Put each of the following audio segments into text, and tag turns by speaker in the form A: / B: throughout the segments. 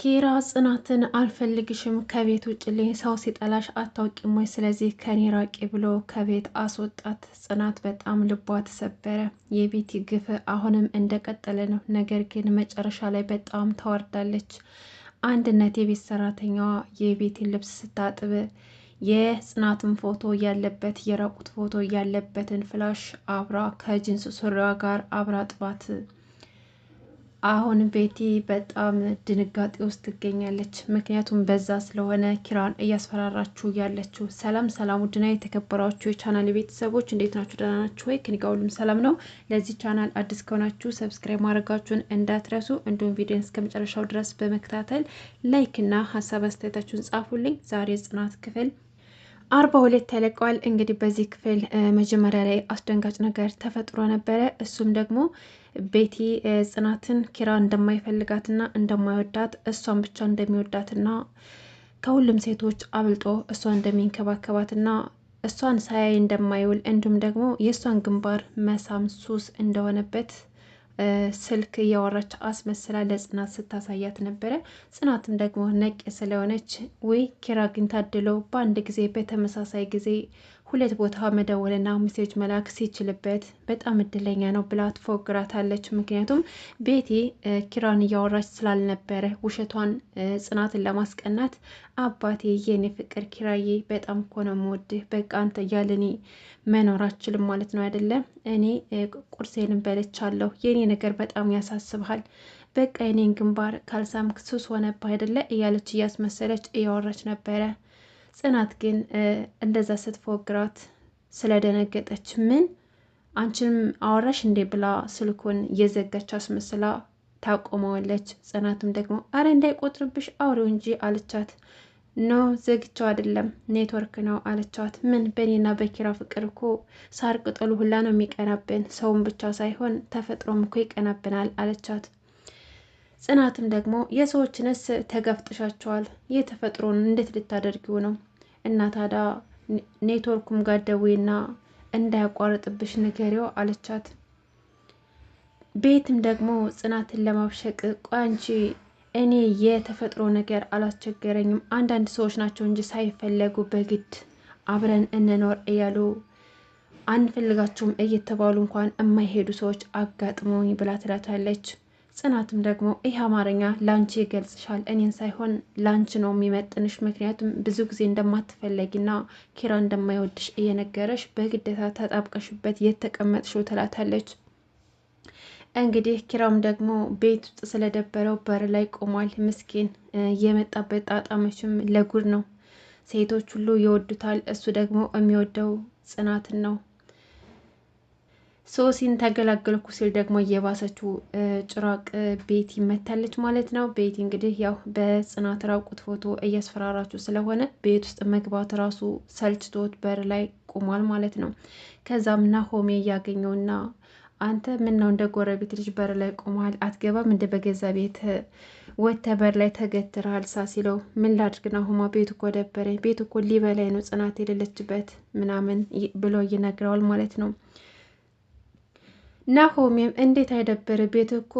A: ኪራ ጽናትን አልፈልግሽም ከቤት ውጭልኝ ሰው ሲጠላሽ አታውቂም ወይ ስለዚህ ከኔ ራቂ ብሎ ከቤት አስወጣት። ጽናት በጣም ልቧ ተሰበረ። የቤቲ ግፍ አሁንም እንደቀጠለ ነው። ነገር ግን መጨረሻ ላይ በጣም ተዋርዳለች። አንድነት የቤት ሰራተኛዋ የቤቲን ልብስ ስታጥብ የጽናትን ፎቶ ያለበት የራቁት ፎቶ ያለበትን ፍላሽ አብራ ከጅንስ ሱሪዋ ጋር አብራ ጥባት። አሁን ቤቲ በጣም ድንጋጤ ውስጥ ትገኛለች። ምክንያቱም በዛ ስለሆነ ኪራን እያስፈራራችሁ ያለችው። ሰላም ሰላም፣ ውድና የተከበራችሁ የቻናል ቤተሰቦች እንዴት ናችሁ? ደህና ናችሁ ወይ? ከኔ ጋር ሁሉም ሰላም ነው። ለዚህ ቻናል አዲስ ከሆናችሁ ሰብስክራይብ ማድረጋችሁን እንዳትረሱ፣ እንዲሁም ቪዲዮን እስከ መጨረሻው ድረስ በመከታተል ላይክ እና ሀሳብ አስተያየታችሁን ጻፉልኝ። ዛሬ ጽናት ክፍል 42 ተለቀዋል። እንግዲህ በዚህ ክፍል መጀመሪያ ላይ አስደንጋጭ ነገር ተፈጥሮ ነበረ። እሱም ደግሞ ቤቲ ጽናትን ኪራ እንደማይፈልጋትና እንደማይወዳት እሷን ብቻ እንደሚወዳትና ከሁሉም ሴቶች አብልጦ እሷን እንደሚንከባከባትና እሷን ሳያይ እንደማይውል እንዲሁም ደግሞ የእሷን ግንባር መሳም ሱስ እንደሆነበት ስልክ እያወራች አስመስላ ለጽናት ስታሳያት ነበረ። ጽናትም ደግሞ ነቅ ስለሆነች ወይ ኪራ ግን ታድሎ በአንድ ጊዜ በተመሳሳይ ጊዜ ሁለት ቦታ መደወልና ሜሴጅ መላክ ሲችልበት በጣም እድለኛ ነው ብላ ትፎግራታለች። ምክንያቱም ቤቲ ኪራን እያወራች ስላልነበረ ውሸቷን ጽናትን ለማስቀናት አባቴ የኔ ፍቅር ኪራዬ በጣም እኮ ነው የምወድህ፣ በቃ አንተ እያለ እኔ መኖር አልችልም ማለት ነው አይደለም፣ እኔ ቁርሴንም በልቻለሁ፣ የኔ ነገር በጣም ያሳስብሃል፣ በቃ የኔን ግንባር ካልሳምክ ሱስ ሆነብህ አይደለ እያለች እያስመሰለች እያወራች ነበረ። ጽናት ግን እንደዛ ስትፎግራት ስለደነገጠች ምን አንቺንም አወራሽ እንዴ ብላ ስልኩን የዘጋች አስመስላ ታቆመዋለች። ጽናትም ደግሞ አረ እንዳይቆጥርብሽ አውሬው እንጂ አለቻት። ኖ ዘግቸው አይደለም ኔትወርክ ነው አለቻት። ምን በእኔና በኪራ ፍቅር እኮ ሳር ቅጠሉ ሁላ ነው የሚቀናብን፣ ሰውን ብቻ ሳይሆን ተፈጥሮም እኮ ይቀናብናል አለቻት። ጽናትም ደግሞ የሰዎችንስ ተጋፍጥሻቸዋል፣ የተፈጥሮን እንዴት ልታደርጊው ነው? እና ታዲያ ኔትወርኩም ጋር ደውይና እንዳያቋርጥብሽ ንገሪው አለቻት። ቤትም ደግሞ ጽናትን ለማብሸቅ ቆይ አንቺ እኔ የተፈጥሮ ነገር አላስቸገረኝም፣ አንዳንድ ሰዎች ናቸው እንጂ ሳይፈለጉ በግድ አብረን እንኖር እያሉ አንፈልጋቸውም እየተባሉ እንኳን የማይሄዱ ሰዎች አጋጥመውኝ ብላ ትላታለች። ጽናትም ደግሞ ይህ አማርኛ ላንቺ ይገልጽሻል፣ እኔን ሳይሆን ላንቺ ነው የሚመጥንሽ፣ ምክንያቱም ብዙ ጊዜ እንደማትፈለጊና ኪራ እንደማይወድሽ እየነገረሽ በግዴታ ተጣብቀሽበት የተቀመጥሽው ትላታለች። እንግዲህ ኪራም ደግሞ ቤት ውስጥ ስለደበረው በር ላይ ቆሟል። ምስኪን የመጣበት ጣጣመችም ለጉድ ነው። ሴቶች ሁሉ ይወዱታል፣ እሱ ደግሞ የሚወደው ጽናትን ነው። ሶሲን ተገላገልኩ ሲል ደግሞ እየባሰችው ጭራቅ ቤቲ ይመታለች ማለት ነው። ቤቲ እንግዲህ ያው በጽናት ራቁት ፎቶ እያስፈራራችሁ ስለሆነ ቤት ውስጥ መግባት ራሱ ሰልችቶት በር ላይ ቆሟል ማለት ነው። ከዛም ናሆሜ እያገኘውና አንተ ምን ነው እንደ ጎረቤት ልጅ በር ላይ ቆመሃል? አትገባም እንደ በገዛ ቤት ወተ በር ላይ ተገትረሃል ሳሲለው ምን ላድርግ ናሆማ ቤት እኮ ደበረኝ፣ ቤት እኮ ሊበላይ ነው ጽናት የሌለችበት ምናምን ብሎ ይነግረዋል ማለት ነው። ናሆሜም እንዴት አይደብር ቤት እኮ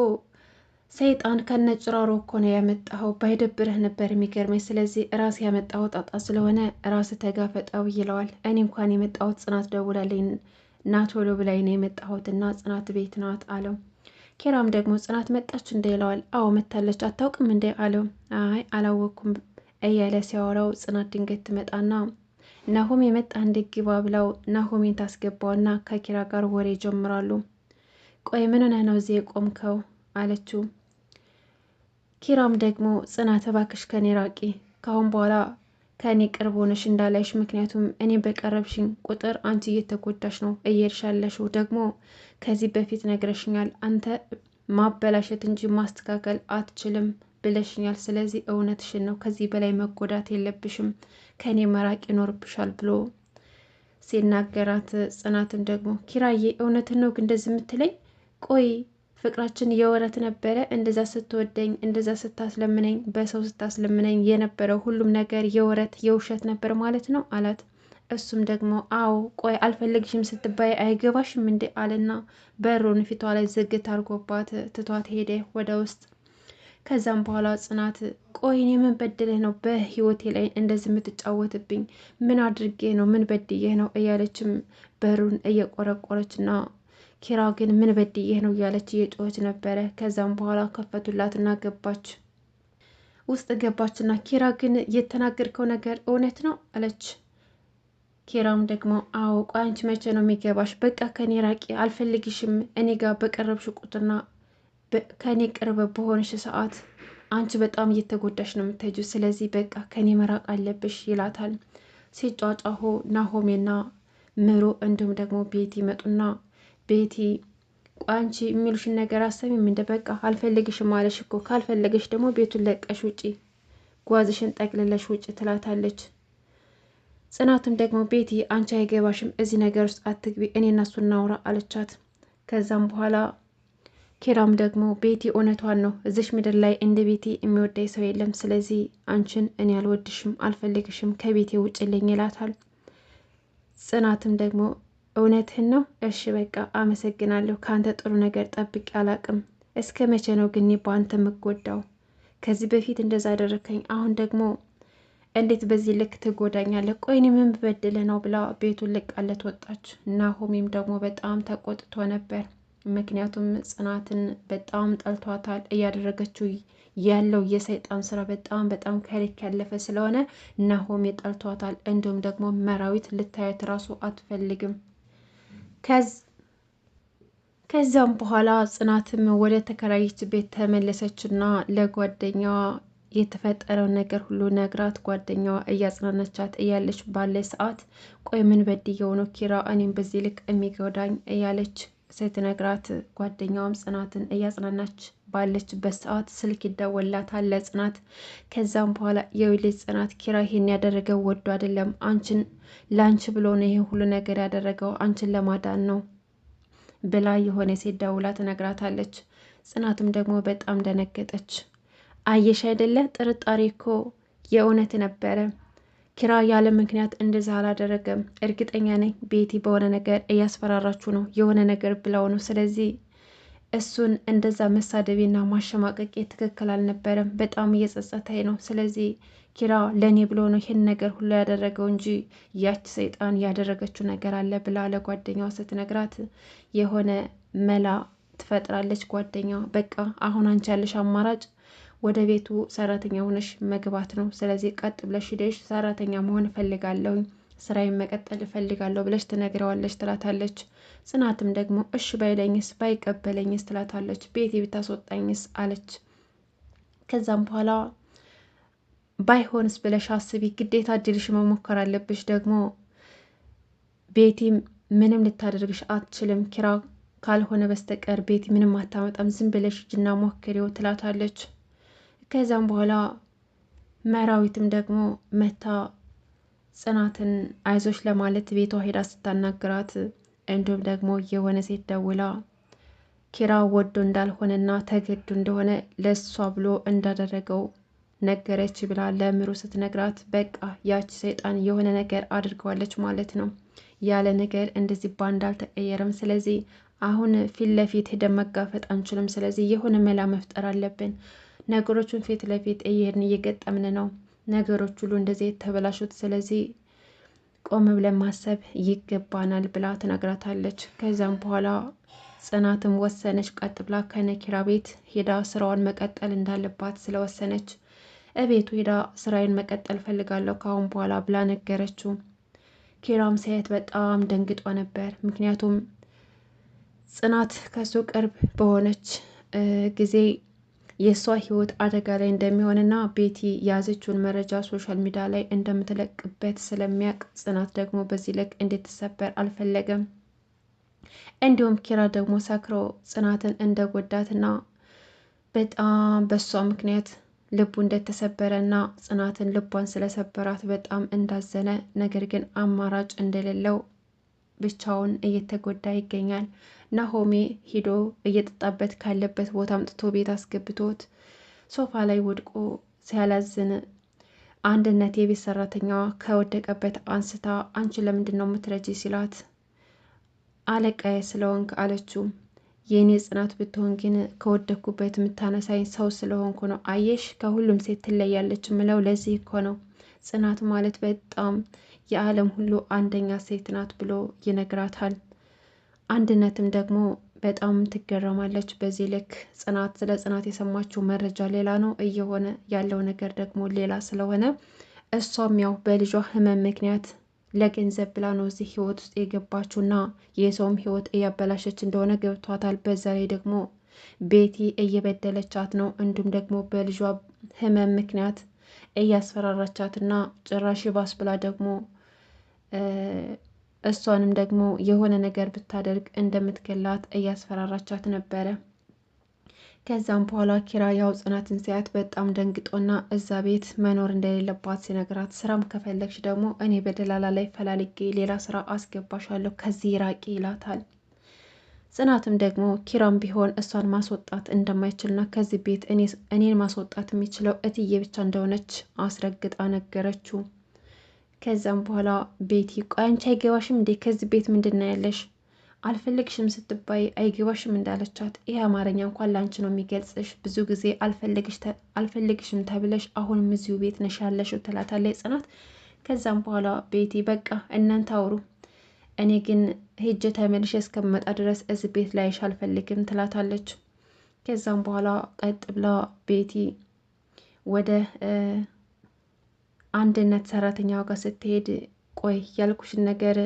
A: ሰይጣን ከነጭራሮ እኮ ነው ያመጣኸው፣ ባይደብርህ ነበር የሚገርመኝ፣ ስለዚህ ራስ ያመጣኸው ጣጣ ስለሆነ ራስ ተጋፈጠው ይለዋል። እኔ እንኳን የመጣሁት ጽናት ደውላልኝ ናቶሎ ብላይ ነው የመጣሁት እና ጽናት ቤት ናት አለው። ኪራም ደግሞ ጽናት መጣች እንደ ይለዋል። አዎ መታለች አታውቅም እንደ አለው። አይ አላወቅኩም እያለ ሲያወራው ጽናት ድንገት ትመጣና ናሆሜ የመጣ እንድግባ ብለው ናሆሜን ታስገባውና ከኪራ ጋር ወሬ ጀምራሉ። ቆይ ምን ሆነህ ነው እዚህ የቆምከው አለችው። ኪራም ደግሞ ጽናት እባክሽ ከኔ ራቂ፣ ካሁን በኋላ ከኔ ቅርብ ሆነሽ እንዳላይሽ፣ ምክንያቱም እኔ በቀረብሽኝ ቁጥር አንቺ እየተጎዳሽ ነው እየርሻለሽው፣ ደግሞ ከዚህ በፊት ነግረሽኛል፣ አንተ ማበላሸት እንጂ ማስተካከል አትችልም ብለሽኛል፣ ስለዚህ እውነትሽን ነው፣ ከዚህ በላይ መጎዳት የለብሽም፣ ከኔ መራቅ ይኖርብሻል ብሎ ሲናገራት፣ ጽናትም ደግሞ ኪራዬ እውነትን ነው ግን እንደዚህ የምትለኝ? ቆይ ፍቅራችን የወረት ነበረ? እንደዛ ስትወደኝ እንደዛ ስታስለምነኝ በሰው ስታስለምነኝ የነበረው ሁሉም ነገር የወረት የውሸት ነበር ማለት ነው አላት። እሱም ደግሞ አዎ ቆይ አልፈልግሽም ስትባይ አይገባሽም እንዴ አለና በሩን ፊቷ ላይ ዝግት አድርጎባት ትቷት ሄደ ወደ ውስጥ። ከዛም በኋላ ጽናት ቆይ እኔ ምን በድለህ ነው በህይወቴ ላይ እንደዚህ የምትጫወትብኝ? ምን አድርጌ ነው? ምን በድዬህ ነው? እያለችም በሩን እየቆረቆረችና ኪራ ግን ምን በድዬህ ነው እያለች እየጮኸች ነበረ። ከዛም በኋላ ከፈቱላትና ገባች። ውስጥ ገባችና ኪራ ግን የተናገርከው ነገር እውነት ነው አለች። ኪራም ደግሞ አዎ ቆይ አንቺ መቼ ነው የሚገባሽ? በቃ ከኔ ራቂ፣ አልፈልግሽም። እኔ ጋር በቀረብሽ ቁጥርና ከኔ ቅርብ በሆንሽ ሰዓት አንቺ በጣም እየተጎዳሽ ነው የምትሄጂው። ስለዚህ በቃ ከኔ መራቅ አለብሽ ይላታል። ሲጫጫሆ ናሆሜና ምሩ እንዲሁም ደግሞ ቤቲ ይመጡና ቤቲ አንቺ የሚሉሽን ነገር አሰሚም እንደ በቃ አልፈልግሽም አለሽ እኮ ካልፈለገሽ ደግሞ ቤቱን ለቀሽ ውጪ፣ ጓዝሽን ጠቅልለሽ ውጪ ትላታለች። ጽናትም ደግሞ ቤቲ አንቺ አይገባሽም፣ እዚህ ነገር ውስጥ አትግቢ፣ እኔ እና እሱ እናውራ አለቻት። ከዛም በኋላ ኪራም ደግሞ ቤቲ እውነቷን ነው፣ እዚሽ ምድር ላይ እንደ ቤቲ የሚወዳኝ ሰው የለም። ስለዚህ አንቺን እኔ አልወድሽም፣ አልፈልግሽም፣ ከቤቴ ውጭልኝ ይላታል። ጽናትም ደግሞ እውነትህን ነው? እሺ በቃ አመሰግናለሁ፣ ከአንተ ጥሩ ነገር ጠብቄ አላቅም። እስከ መቼ ነው ግን በአንተ የምጎዳው? ከዚህ በፊት እንደዛ አደረከኝ፣ አሁን ደግሞ እንዴት በዚህ ልክ ትጎዳኛለህ? ቆይ እኔ ምን ብበድልህ ነው ብላ ቤቱን ልቃለት ወጣች። ናሆሜም ደግሞ በጣም ተቆጥቶ ነበር። ምክንያቱም ጽናትን በጣም ጠልቷታል። እያደረገችው ያለው የሰይጣን ስራ በጣም ከልክ ያለፈ ስለሆነ ናሆሜ ጠልቷታል። እንዲሁም ደግሞ መራዊት ልታየት ራሱ አትፈልግም። ከዛም በኋላ ጽናትም ወደ ተከራየች ቤት ተመለሰችና ለጓደኛዋ የተፈጠረውን ነገር ሁሉ ነግራት ጓደኛዋ እያጽናነቻት እያለች ባለ ሰዓት ቆይ ምን በድየው ነው ኪራ እኔም በዚህ ልክ የሚጎዳኝ እያለች ስትነግራት ጓደኛዋም ጽናትን እያጽናናች ባለችበት ሰዓት ስልክ ይደወላታል ለጽናት። ከዛም በኋላ የውልጅ ጽናት ኪራ ይሄን ያደረገው ወዶ አይደለም፣ አንቺን ላንቺ ብሎ ነው ይሄ ሁሉ ነገር ያደረገው፣ አንቺን ለማዳን ነው ብላ የሆነ ሴት ደውላ ትነግራታለች። ጽናትም ደግሞ በጣም ደነገጠች። አየሽ አይደለ ጥርጣሬ እኮ የእውነት ነበረ። ኪራ ያለ ምክንያት እንደዛ አላደረገም። እርግጠኛ ነኝ ቤቲ በሆነ ነገር እያስፈራራችሁ ነው፣ የሆነ ነገር ብለው ነው። ስለዚህ እሱን እንደዛ መሳደቤና ማሸማቀቄ ትክክል አልነበረም። በጣም እየጸጸተኝ ነው። ስለዚህ ኪራ ለእኔ ብሎ ነው ይህን ነገር ሁሉ ያደረገው እንጂ ያች ሰይጣን ያደረገችው ነገር አለ ብላ ለጓደኛዋ ስትነግራት የሆነ መላ ትፈጥራለች ጓደኛዋ። በቃ አሁን አንቺ ያለሽ አማራጭ ወደ ቤቱ ሰራተኛ ሆነሽ መግባት ነው። ስለዚህ ቀጥ ብለሽ ሂደሽ ሰራተኛ መሆን እፈልጋለሁኝ፣ ስራዬን መቀጠል እፈልጋለሁ ብለሽ ትነግረዋለች ትላታለች። ጽናትም ደግሞ እሺ ባይለኝስ ባይቀበለኝስ ትላታለች። ቤቲ ብታስወጣኝስ አለች። ከዛም በኋላ ባይሆንስ ብለሽ አስቢ፣ ግዴታ እድልሽ መሞከር አለብሽ። ደግሞ ቤቲ ምንም ልታደርግሽ አትችልም፣ ኪራ ካልሆነ በስተቀር ቤቲ ምንም አታመጣም፣ ዝም ብለሽ ሂጂና ሞክሪው ትላታለች። ከዛም በኋላ መራዊትም ደግሞ መታ ጽናትን አይዞች ለማለት ቤቷ ሄዳ ስታናግራት እንዲሁም ደግሞ የሆነ ሴት ደውላ ኪራ ወዶ እንዳልሆነና ተገዱ እንደሆነ ለሷ ብሎ እንዳደረገው ነገረች ብላ ለምሩ ስትነግራት በቃ ያች ሰይጣን የሆነ ነገር አድርገዋለች ማለት ነው። ያለ ነገር እንደዚህ ባንድ አልተቀየረም። ስለዚህ አሁን ፊት ለፊት ሄደን መጋፈጥ አንችልም። ስለዚህ የሆነ መላ መፍጠር አለብን። ነገሮቹን ፊት ለፊት እየሄድን እየገጠምን ነው ነገሮች ሁሉ እንደዚህ የተበላሹት። ስለዚህ ቆም ብለን ማሰብ ይገባናል ብላ ትነግራታለች። ከዛም በኋላ ጽናትም ወሰነች ቀጥ ብላ ከነኪራ ቤት ሄዳ ስራዋን መቀጠል እንዳለባት ስለወሰነች እቤቱ ሄዳ ስራዬን መቀጠል ፈልጋለሁ ካሁን በኋላ ብላ ነገረችው። ኪራም ሳያት በጣም ደንግጦ ነበር። ምክንያቱም ጽናት ከሱ ቅርብ በሆነች ጊዜ የእሷ ህይወት አደጋ ላይ እንደሚሆንና ቤቲ የያዘችውን መረጃ ሶሻል ሚዲያ ላይ እንደምትለቅበት ስለሚያውቅ ጽናት ደግሞ በዚህ ልክ እንድትሰበር አልፈለገም። እንዲሁም ኪራ ደግሞ ሰክሮ ጽናትን እንደጎዳትና በጣም በሷ ምክንያት ልቡ እንደተሰበረና ጽናትን ልቧን ስለሰበራት በጣም እንዳዘነ፣ ነገር ግን አማራጭ እንደሌለው ብቻውን እየተጎዳ ይገኛል። ናሆሜ ሂዶ እየጠጣበት ካለበት ቦታ አምጥቶ ቤት አስገብቶት ሶፋ ላይ ወድቆ ሲያላዝን አንድነት የቤት ሰራተኛዋ ከወደቀበት አንስታ አንቺ ለምንድን ነው የምትረጂ ሲላት አለቃዬ ስለሆንክ አለችው። የኔ ጽናት ብትሆን ግን ከወደኩበት የምታነሳኝ ሰው ስለሆንኩ ነው። አየሽ ከሁሉም ሴት ትለያለች ምለው ለዚህ እኮ ነው። ጽናት ማለት በጣም የዓለም ሁሉ አንደኛ ሴት ናት ብሎ ይነግራታል። አንድነትም ደግሞ በጣም ትገረማለች። በዚህ ልክ ስለ ጽናት የሰማችው መረጃ ሌላ ነው፣ እየሆነ ያለው ነገር ደግሞ ሌላ ስለሆነ እሷም ያው በልጇ ህመም ምክንያት ለገንዘብ ብላ ነው እዚህ ህይወት ውስጥ የገባችውና የሰውም ህይወት እያበላሸች እንደሆነ ገብቷታል። በዛ ላይ ደግሞ ቤቲ እየበደለቻት ነው፣ እንዲሁም ደግሞ በልጇ ህመም ምክንያት እያስፈራራቻትና ጭራሽ ባስ ብላ ደግሞ እሷንም ደግሞ የሆነ ነገር ብታደርግ እንደምትገላት እያስፈራራቻት ነበረ። ከዛም በኋላ ኪራ ያው ጽናትን ሲያት በጣም ደንግጦና እዛ ቤት መኖር እንደሌለባት ሲነግራት፣ ስራም ከፈለግሽ ደግሞ እኔ በደላላ ላይ ፈላልጌ ሌላ ስራ አስገባሻለሁ ከዚህ ራቂ ይላታል። ጽናትም ደግሞ ኪራም ቢሆን እሷን ማስወጣት እንደማይችልና ከዚህ ቤት እኔን ማስወጣት የሚችለው እትዬ ብቻ እንደሆነች አስረግጣ ነገረችው። ከዛም በኋላ ቤቲ ቆይ አንቺ አይገባሽም እንዴ ከዚህ ቤት ምንድን ነው ያለሽ? አልፈልግሽም ስትባይ አይገባሽም እንዳለቻት፣ ይህ አማርኛ እንኳን ላንቺ ነው የሚገልጽሽ፣ ብዙ ጊዜ አልፈልግሽም ተብለሽ አሁንም እዚሁ ቤት ነሽ ያለሽው ትላታለች ጽናት። ከዛም በኋላ ቤቲ በቃ እናንተ አውሩ፣ እኔ ግን ሄጄ ተመልሼ እስከምመጣ ድረስ እዚህ ቤት ላይሽ አልፈልግም ትላታለች። ከዛም በኋላ ቀጥ ብላ ቤቲ ወደ አንድነት ሰራተኛዋ ጋር ስትሄድ ቆይ ያልኩሽን ነገር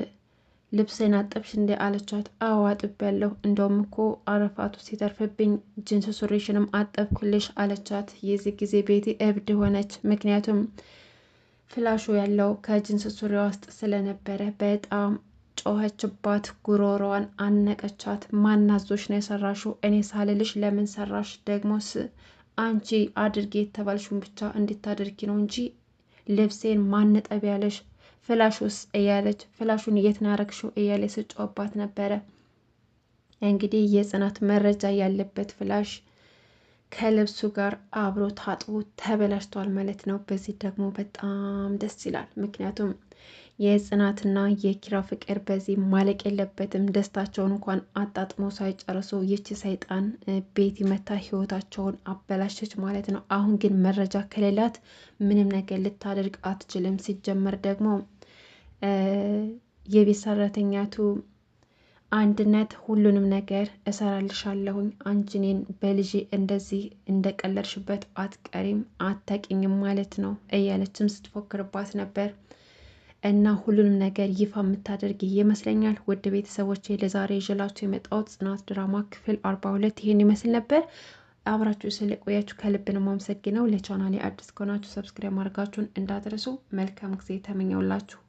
A: ልብስን አጠብሽ እንዴ አለቻት። አዎ አጥቤያለሁ፣ እንደውም እኮ አረፋቱ ሲተርፍብኝ ጅንስ ሱሪሽንም አጠብኩልሽ አለቻት። የዚህ ጊዜ ቤቲ እብድ ሆነች። ምክንያቱም ፍላሹ ያለው ከጅንስ ሱሪዋ ውስጥ ስለነበረ በጣም ጮኸችባት፣ ጉሮሮዋን አነቀቻት። ማናዞሽ ነው የሰራሽው? እኔ ሳልልሽ ለምን ሰራሽ? ደግሞስ አንቺ አድርጌ የተባልሽውን ብቻ እንድታደርጊ ነው እንጂ ልብሴን ማንጠብ ያለሽ? ፍላሹስ እያለች ፍላሹን የት ነው ያረግሽው እያለች ስጮባት ነበረ። እንግዲህ የጽናት መረጃ ያለበት ፍላሽ ከልብሱ ጋር አብሮ ታጥቦ ተበላሽቷል ማለት ነው። በዚህ ደግሞ በጣም ደስ ይላል። ምክንያቱም የጽናትና የኪራ ፍቅር በዚህ ማለቅ የለበትም። ደስታቸውን እንኳን አጣጥሞ ሳይጨርሱ ይቺ ሰይጣን ቤቲ መታ ህይወታቸውን አበላሸች ማለት ነው። አሁን ግን መረጃ ከሌላት ምንም ነገር ልታደርግ አትችልም። ሲጀመር ደግሞ የቤት ሰራተኛቱ አንድነት ሁሉንም ነገር እሰራልሻለሁኝ፣ አንቺ እኔን በልጄ እንደዚህ እንደቀለድሽበት አትቀሪም አታቂኝም ማለት ነው እያለችም ስትፎክርባት ነበር። እና ሁሉንም ነገር ይፋ የምታደርግ ይመስለኛል። ውድ ቤተሰቦች ለዛሬ ይዤላችሁ የመጣሁት ጽናት ድራማ ክፍል 42 ይሄን ይመስል ነበር። አብራችሁ ስለቆያችሁ ከልብ ነው የማመሰግነው። ለቻናሌ አዲስ ከሆናችሁ ሰብስክራይብ ማድረጋችሁን እንዳትረሱ። መልካም ጊዜ ተመኘውላችሁ።